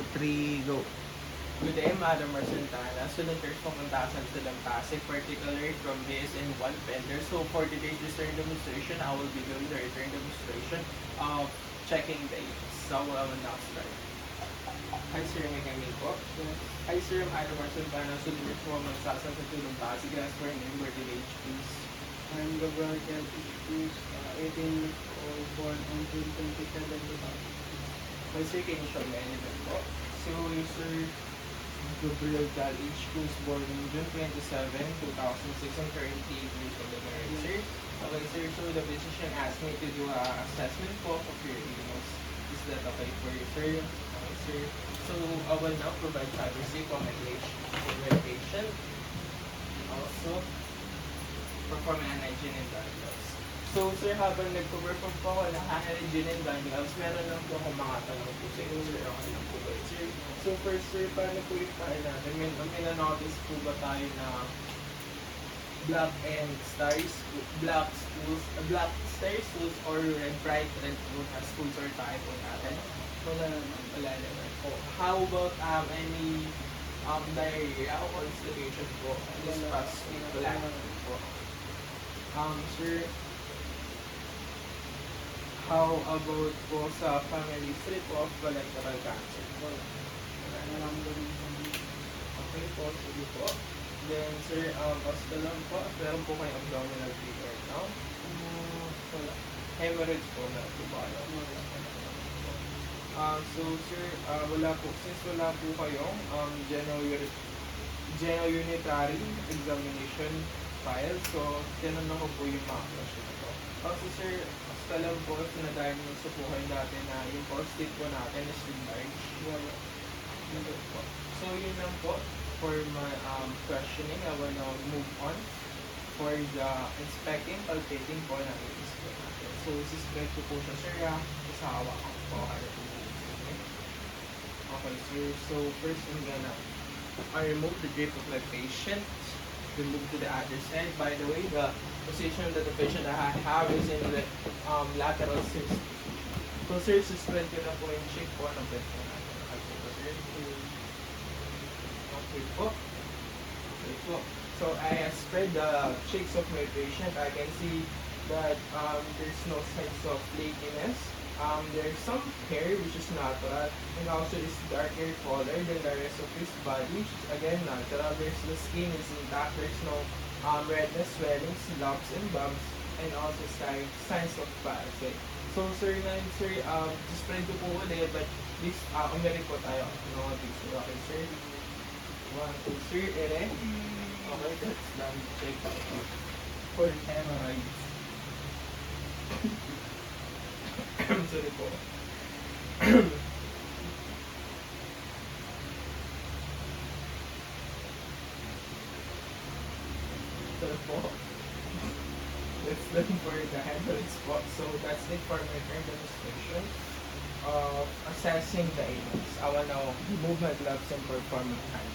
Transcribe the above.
3, go. Good day, Madam Marcentana. Studenters pupuntasan sa Pasig, particularly from BSN 1 vendor. So for today's return demonstration, I will be doing the return demonstration of checking dates. So I will now start. Hi sir, may kami po. Hi sir, Madam Marcentana. Studenters pupuntasan sa Pasig. As for name, birthday age, please. I'm Gabriel Cruz, 18 or born on June 27, 2000. Hi sir, can you show me anything po? So sir, Gabriel Gal H. Cruz, born on June 27, 2006, and currently years old. Sir. Okay, sir. So the physician asked me to do an assessment po of your ears. Is that okay for you, sir? Okay, sir. So I will now provide privacy commendation for the patient. And also, perform an hygiene and blood gloves. So, sir, habang nagpo-perform po ako ng hygiene and blood gloves, meron lang po akong mga tanong po sa inyo, sir. Okay lang po ba, sir? So, first, sir, paano po yung paano natin? May na-notice po ba tayo na black and stars, black stars or red, bright red po na schools or tayo po natin? Wala naman po. How about any diarrhea or constipation po? This past week, wala naman po. Sir, how about po sa family history po of colorectal cancer? Okay po, sige po. Then, sir, basta lang po, meron po kayong abdominal pain right now. Wala. Hemorrhage po na po ba? So, sir, wala po. Since wala po kayong geniounitary examination file, so, tinanong ko po yung mga question na po. Kasi, sir, basta lang po, sinadiagnose po kayo natin na yung prostate po natin is enlarged. Wala. Hindi po. So, yun lang po for my questioning. I will now move on for the inspecting, palpating po ng iris po natin. So, suspect ko po siya, sir, kasawa ko po. Okay, sir. So, first, I'm gonna remove the drape of my patient. Move to the other side. By the way, the position that the patient I have is in the lateral system. So, sir, suspend ko na po yung cheek po ng bed po natin. Okay po. Okay po. So, I spread the cheeks of my patient. I can see that there's no signs of flakiness. There's some hair which is natural, and also is darker color than the rest of his body, which is again natural. There's the skin is intact. There's no redness, swellings, lumps, and bumps, and also signs of parasite. So, sir, spread ko po ulit, but this, umirik po tayo. No, this, okay, sir. 1, 2, 3, ere. Okay, that's done. Check for hemorrhoids. Sorry po. Sorry po. That's done for the hemorrhoids po. So, that's it for my current demonstration of assessing the anus. I will now remove my gloves and perform my hand.